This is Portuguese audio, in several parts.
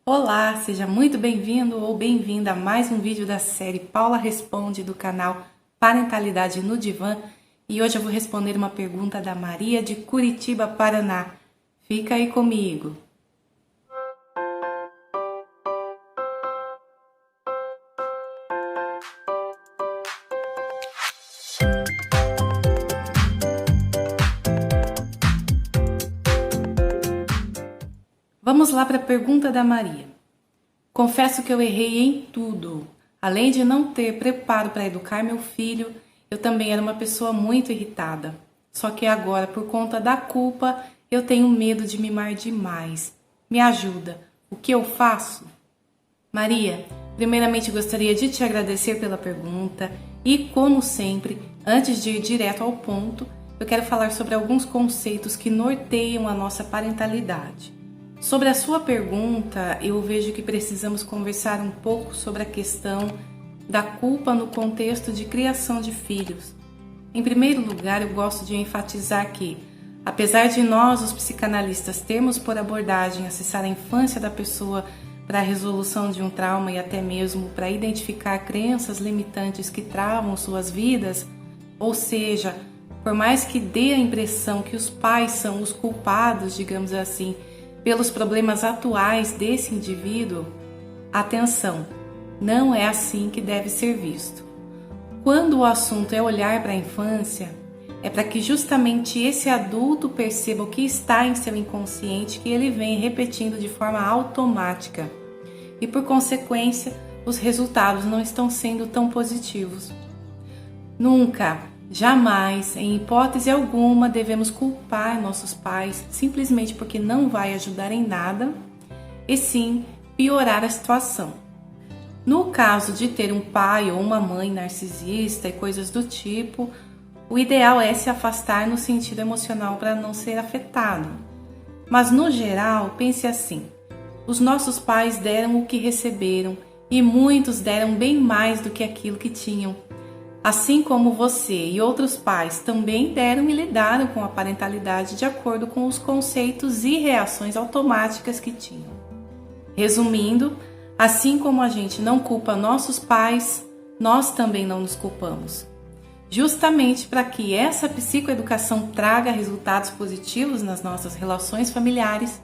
Olá, seja muito bem-vindo ou bem-vinda a mais um vídeo da série Paula Responde do canal Parentalidade no Divã. E hoje eu vou responder uma pergunta da Maria de Curitiba, Paraná. Fica aí comigo. Vamos lá para a pergunta da Maria. Confesso que eu errei em tudo. Além de não ter preparo para educar meu filho, eu também era uma pessoa muito irritada. Só que agora, por conta da culpa, eu tenho medo de mimar demais. Me ajuda. O que eu faço? Maria, primeiramente gostaria de te agradecer pela pergunta e, como sempre, antes de ir direto ao ponto, eu quero falar sobre alguns conceitos que norteiam a nossa parentalidade. Sobre a sua pergunta, eu vejo que precisamos conversar um pouco sobre a questão da culpa no contexto de criação de filhos. Em primeiro lugar, eu gosto de enfatizar que, apesar de nós, os psicanalistas, termos por abordagem acessar a infância da pessoa para a resolução de um trauma e até mesmo para identificar crenças limitantes que travam suas vidas, ou seja, por mais que dê a impressão que os pais são os culpados, digamos assim, pelos problemas atuais desse indivíduo, atenção, não é assim que deve ser visto. Quando o assunto é olhar para a infância, é para que justamente esse adulto perceba o que está em seu inconsciente que ele vem repetindo de forma automática e, por consequência, os resultados não estão sendo tão positivos. Nunca, jamais, em hipótese alguma, devemos culpar nossos pais simplesmente porque não vai ajudar em nada, e sim piorar a situação. No caso de ter um pai ou uma mãe narcisista e coisas do tipo, o ideal é se afastar no sentido emocional para não ser afetado. Mas no geral, pense assim: os nossos pais deram o que receberam e muitos deram bem mais do que aquilo que tinham. Assim como você e outros pais também deram e lidaram com a parentalidade de acordo com os conceitos e reações automáticas que tinham. Resumindo, assim como a gente não culpa nossos pais, nós também não nos culpamos. Justamente para que essa psicoeducação traga resultados positivos nas nossas relações familiares.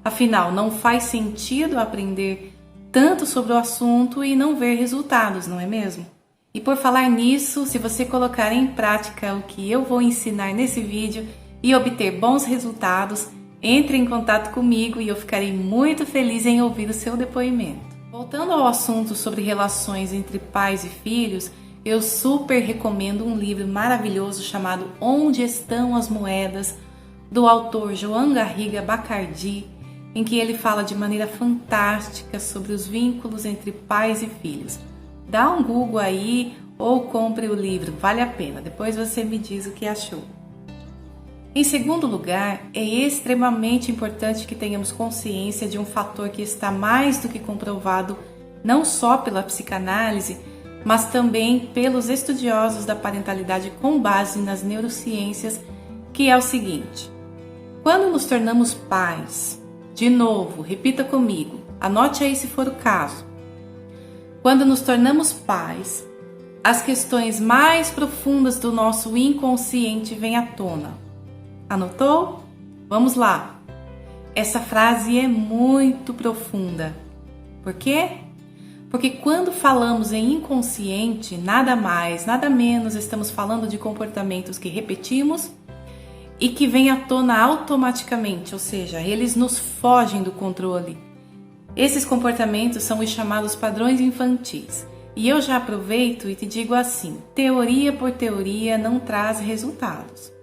Afinal, não faz sentido aprender tanto sobre o assunto e não ver resultados, não é mesmo? E por falar nisso, se você colocar em prática o que eu vou ensinar nesse vídeo e obter bons resultados, entre em contato comigo e eu ficarei muito feliz em ouvir o seu depoimento. Voltando ao assunto sobre relações entre pais e filhos, eu super recomendo um livro maravilhoso chamado Onde Estão as Moedas, do autor João Garriga Bacardi, em que ele fala de maneira fantástica sobre os vínculos entre pais e filhos. Dá um Google aí ou compre o livro, vale a pena. Depois você me diz o que achou. Em segundo lugar, é extremamente importante que tenhamos consciência de um fator que está mais do que comprovado não só pela psicanálise, mas também pelos estudiosos da parentalidade com base nas neurociências, que é o seguinte: quando nos tornamos pais, de novo, repita comigo, anote aí se for o caso. Quando nos tornamos pais, as questões mais profundas do nosso inconsciente vêm à tona. Anotou? Vamos lá! Essa frase é muito profunda. Por quê? Porque quando falamos em inconsciente, nada mais, nada menos, estamos falando de comportamentos que repetimos e que vêm à tona automaticamente, ou seja, eles nos fogem do controle. Esses comportamentos são os chamados padrões infantis. E eu já aproveito e te digo assim: teoria por teoria não traz resultados.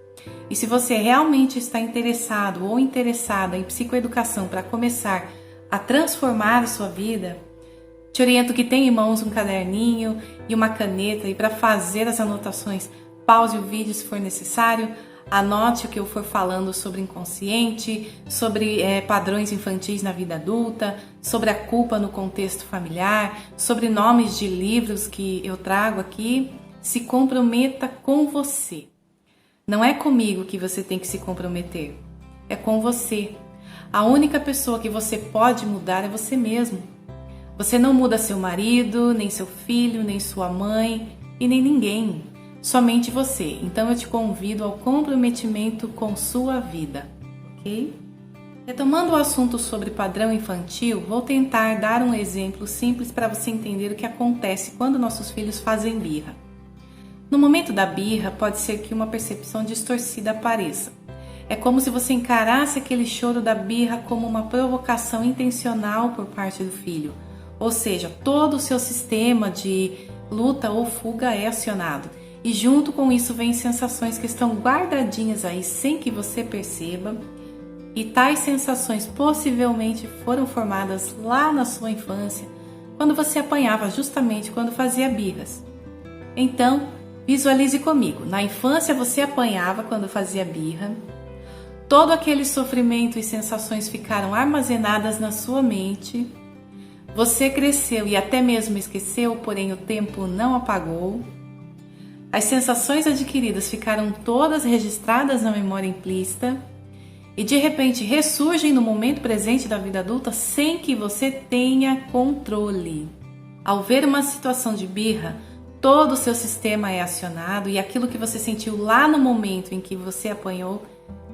E se você realmente está interessado ou interessada em psicoeducação para começar a transformar a sua vida, te oriento que tenha em mãos um caderninho e uma caneta e para fazer as anotações, pause o vídeo se for necessário, anote o que eu for falando sobre inconsciente, sobre padrões infantis na vida adulta, sobre a culpa no contexto familiar, sobre nomes de livros que eu trago aqui. Se comprometa com você. Não é comigo que você tem que se comprometer, é com você. A única pessoa que você pode mudar é você mesmo. Você não muda seu marido, nem seu filho, nem sua mãe e nem ninguém. Somente você. Então eu te convido ao comprometimento com sua vida, ok? Retomando o assunto sobre padrão infantil, vou tentar dar um exemplo simples para você entender o que acontece quando nossos filhos fazem birra. No momento da birra, pode ser que uma percepção distorcida apareça. É como se você encarasse aquele choro da birra como uma provocação intencional por parte do filho. Ou seja, todo o seu sistema de luta ou fuga é acionado. E junto com isso vem sensações que estão guardadinhas aí sem que você perceba. E tais sensações possivelmente foram formadas lá na sua infância, quando você apanhava justamente quando fazia birras. Então, visualize comigo. Na infância você apanhava quando fazia birra. Todo aquele sofrimento e sensações ficaram armazenadas na sua mente. Você cresceu e até mesmo esqueceu, porém o tempo não apagou. As sensações adquiridas ficaram todas registradas na memória implícita e de repente ressurgem no momento presente da vida adulta sem que você tenha controle. Ao ver uma situação de birra, todo o seu sistema é acionado e aquilo que você sentiu lá no momento em que você apanhou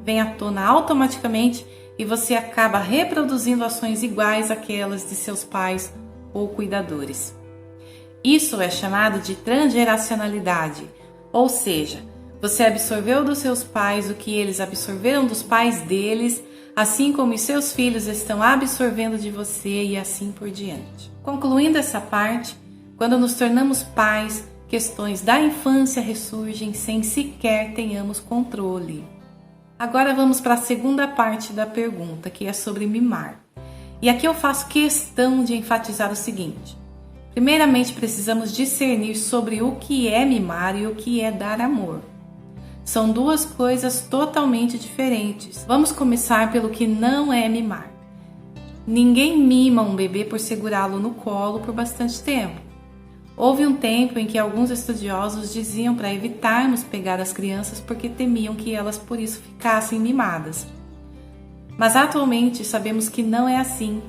vem à tona automaticamente e você acaba reproduzindo ações iguais àquelas de seus pais ou cuidadores. Isso é chamado de transgeracionalidade, ou seja, você absorveu dos seus pais o que eles absorveram dos pais deles, assim como os seus filhos estão absorvendo de você e assim por diante. Concluindo essa parte, quando nos tornamos pais, questões da infância ressurgem sem sequer tenhamos controle. Agora vamos para a segunda parte da pergunta, que é sobre mimar. E aqui eu faço questão de enfatizar o seguinte. Primeiramente, precisamos discernir sobre o que é mimar e o que é dar amor. São duas coisas totalmente diferentes. Vamos começar pelo que não é mimar. Ninguém mima um bebê por segurá-lo no colo por bastante tempo. Houve um tempo em que alguns estudiosos diziam para evitarmos pegar as crianças porque temiam que elas por isso ficassem mimadas. Mas atualmente sabemos que não é assim.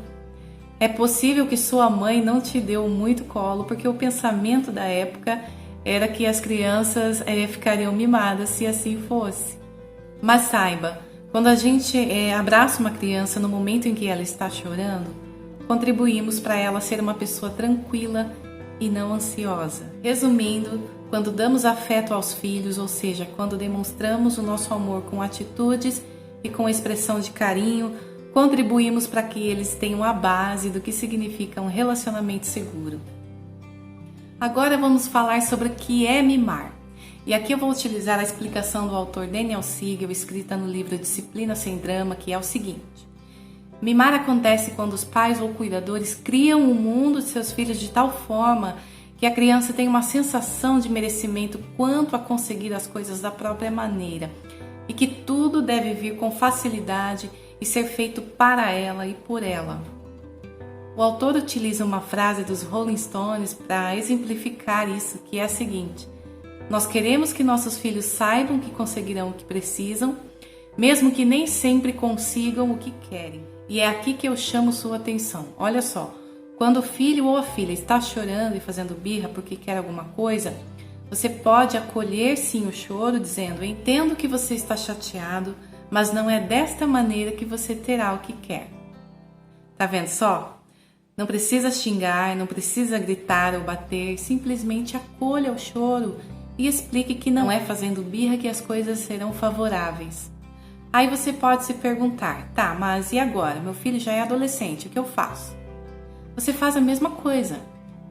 É possível que sua mãe não te deu muito colo porque o pensamento da época era que as crianças ficariam mimadas se assim fosse. Mas saiba, quando a gente abraça uma criança no momento em que ela está chorando, contribuímos para ela ser uma pessoa tranquila e não ansiosa. Resumindo, quando damos afeto aos filhos, ou seja, quando demonstramos o nosso amor com atitudes e com expressão de carinho, contribuímos para que eles tenham a base do que significa um relacionamento seguro. Agora vamos falar sobre o que é mimar. E aqui eu vou utilizar a explicação do autor Daniel Siegel, escrita no livro Disciplina Sem Drama, que é o seguinte. Mimar acontece quando os pais ou cuidadores criam o mundo de seus filhos de tal forma que a criança tem uma sensação de merecimento quanto a conseguir as coisas da própria maneira e que tudo deve vir com facilidade e ser feito para ela e por ela. O autor utiliza uma frase dos Rolling Stones para exemplificar isso, que é a seguinte: nós queremos que nossos filhos saibam que conseguirão o que precisam, mesmo que nem sempre consigam o que querem. E é aqui que eu chamo sua atenção. Olha só, quando o filho ou a filha está chorando e fazendo birra porque quer alguma coisa, você pode acolher sim o choro, dizendo: entendo que você está chateado, mas não é desta maneira que você terá o que quer. Tá vendo só? Não precisa xingar, não precisa gritar ou bater, simplesmente acolha o choro e explique que não é fazendo birra que as coisas serão favoráveis. Aí você pode se perguntar: tá, mas e agora? Meu filho já é adolescente, o que eu faço? Você faz a mesma coisa.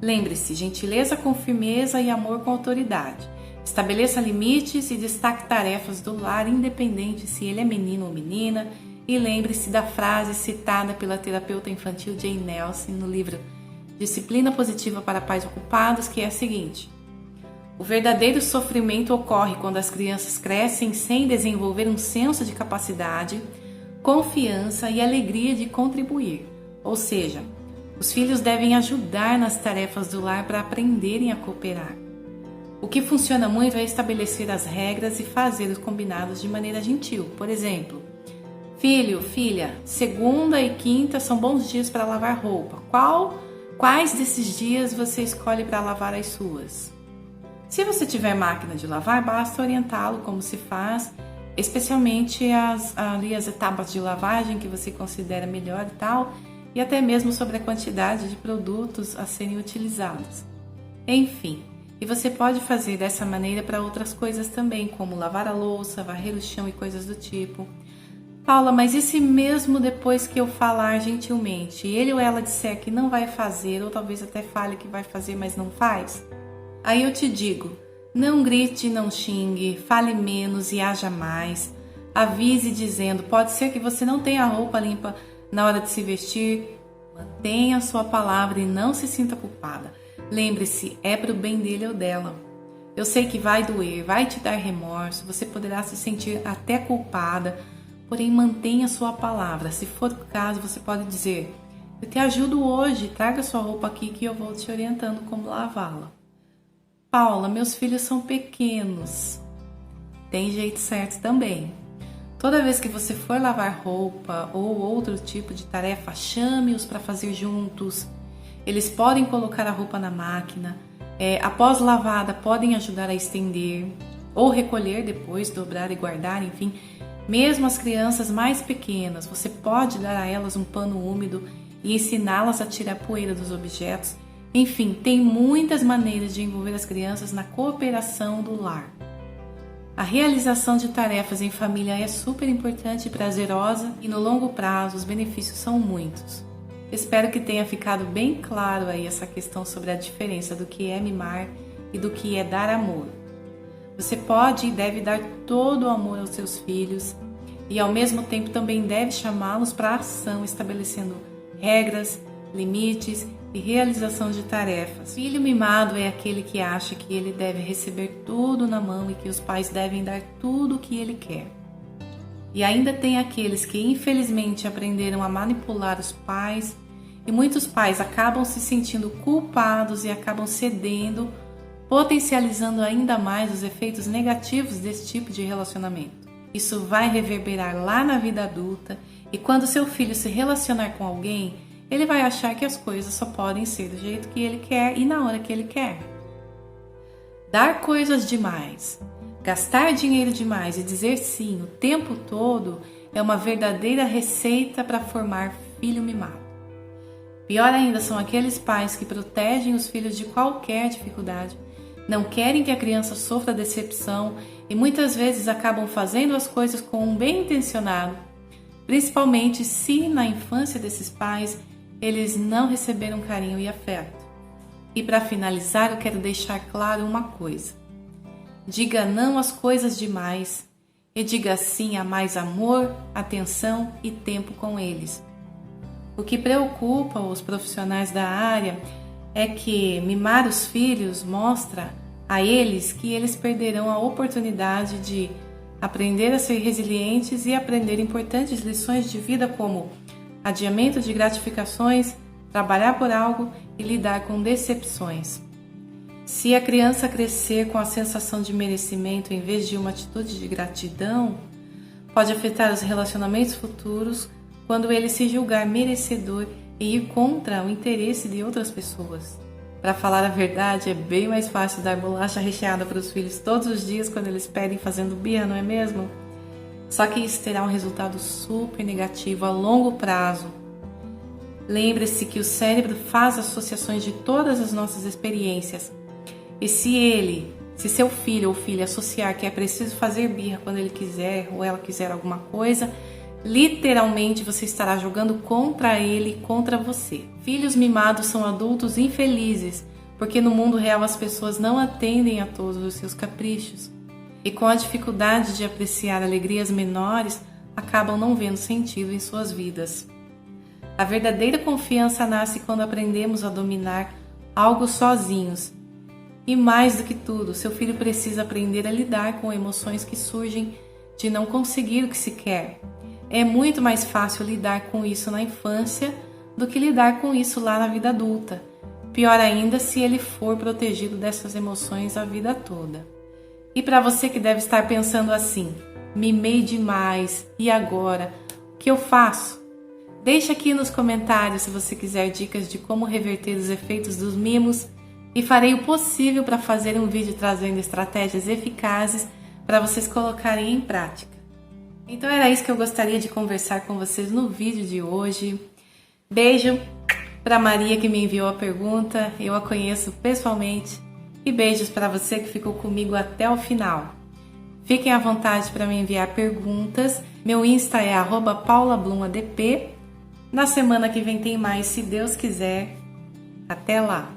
Lembre-se, gentileza com firmeza e amor com autoridade. Estabeleça limites e destaque tarefas do lar, independente se ele é menino ou menina. E lembre-se da frase citada pela terapeuta infantil Jane Nelson no livro Disciplina Positiva para Pais Ocupados, que é a seguinte: o verdadeiro sofrimento ocorre quando as crianças crescem sem desenvolver um senso de capacidade, confiança e alegria de contribuir. Ou seja, os filhos devem ajudar nas tarefas do lar para aprenderem a cooperar. O que funciona muito é estabelecer as regras e fazer os combinados de maneira gentil. Por exemplo, Filho, filha, segunda e quinta são bons dias para lavar roupa. Quais desses dias você escolhe para lavar as suas? Se você tiver máquina de lavar, basta orientá-lo como se faz, especialmente as etapas de lavagem que você considera melhor e tal, e até mesmo sobre a quantidade de produtos a serem utilizados. Enfim, e você pode fazer dessa maneira para outras coisas também, como lavar a louça, varrer o chão e coisas do tipo. Paula, mas e se mesmo depois que eu falar gentilmente, ele ou ela disser que não vai fazer, ou talvez até fale que vai fazer, mas não faz? Aí eu te digo, não grite, não xingue, fale menos e haja mais. Avise dizendo, pode ser que você não tenha a roupa limpa na hora de se vestir. Mantenha a sua palavra e não se sinta culpada. Lembre-se, é para o bem dele ou dela. Eu sei que vai doer, vai te dar remorso, você poderá se sentir até culpada, porém mantenha a sua palavra. Se for o caso, você pode dizer, eu te ajudo hoje, traga sua roupa aqui que eu vou te orientando como lavá-la. Paula, meus filhos são pequenos. Tem jeito certo também. Toda vez que você for lavar roupa ou outro tipo de tarefa, chame-os para fazer juntos. Eles podem colocar a roupa na máquina. Após lavada, podem ajudar a estender ou recolher depois, dobrar e guardar, enfim. Mesmo as crianças mais pequenas, você pode dar a elas um pano úmido e ensiná-las a tirar poeira dos objetos. Enfim, tem muitas maneiras de envolver as crianças na cooperação do lar. A realização de tarefas em família é super importante e prazerosa e no longo prazo os benefícios são muitos. Espero que tenha ficado bem claro aí essa questão sobre a diferença do que é mimar e do que é dar amor. Você pode e deve dar todo o amor aos seus filhos e ao mesmo tempo também deve chamá-los para a ação, estabelecendo regras, limites e realização de tarefas. Filho mimado é aquele que acha que ele deve receber tudo na mão e que os pais devem dar tudo o que ele quer. E ainda tem aqueles que infelizmente aprenderam a manipular os pais e muitos pais acabam se sentindo culpados e acabam cedendo, potencializando ainda mais os efeitos negativos desse tipo de relacionamento. Isso vai reverberar lá na vida adulta e quando seu filho se relacionar com alguém, ele vai achar que as coisas só podem ser do jeito que ele quer e na hora que ele quer. Dar coisas demais, gastar dinheiro demais e dizer sim o tempo todo é uma verdadeira receita para formar filho mimado. Pior ainda são aqueles pais que protegem os filhos de qualquer dificuldade, não querem que a criança sofra decepção e muitas vezes acabam fazendo as coisas com um bem intencionado, principalmente se na infância desses pais eles não receberam carinho e afeto. E para finalizar, eu quero deixar claro uma coisa. Diga não às coisas demais e diga sim a mais amor, atenção e tempo com eles. O que preocupa os profissionais da área é que mimar os filhos mostra a eles que eles perderão a oportunidade de aprender a ser resilientes e aprender importantes lições de vida como adiamento de gratificações, trabalhar por algo e lidar com decepções. Se a criança crescer com a sensação de merecimento em vez de uma atitude de gratidão, pode afetar os relacionamentos futuros quando ele se julgar merecedor e ir contra o interesse de outras pessoas. Para falar a verdade, é bem mais fácil dar bolacha recheada para os filhos todos os dias quando eles pedem fazendo birra, não é mesmo? Só que isso terá um resultado super negativo a longo prazo. Lembre-se que o cérebro faz associações de todas as nossas experiências. E se seu filho ou filha associar que é preciso fazer birra quando ele quiser ou ela quiser alguma coisa, literalmente você estará jogando contra ele e contra você. Filhos mimados são adultos infelizes, porque no mundo real as pessoas não atendem a todos os seus caprichos. E com a dificuldade de apreciar alegrias menores, acabam não vendo sentido em suas vidas. A verdadeira confiança nasce quando aprendemos a dominar algo sozinhos. E mais do que tudo, seu filho precisa aprender a lidar com emoções que surgem de não conseguir o que se quer. É muito mais fácil lidar com isso na infância do que lidar com isso lá na vida adulta. Pior ainda se ele for protegido dessas emoções a vida toda. E para você que deve estar pensando assim, mimei demais, e agora? O que eu faço? Deixe aqui nos comentários se você quiser dicas de como reverter os efeitos dos mimos e farei o possível para fazer um vídeo trazendo estratégias eficazes para vocês colocarem em prática. Então era isso que eu gostaria de conversar com vocês no vídeo de hoje. Beijo para Maria que me enviou a pergunta, eu a conheço pessoalmente, e beijos para você que ficou comigo até o final. Fiquem à vontade para me enviar perguntas, meu Insta é @paulablumadp. Na semana que vem tem mais, se Deus quiser. Até lá!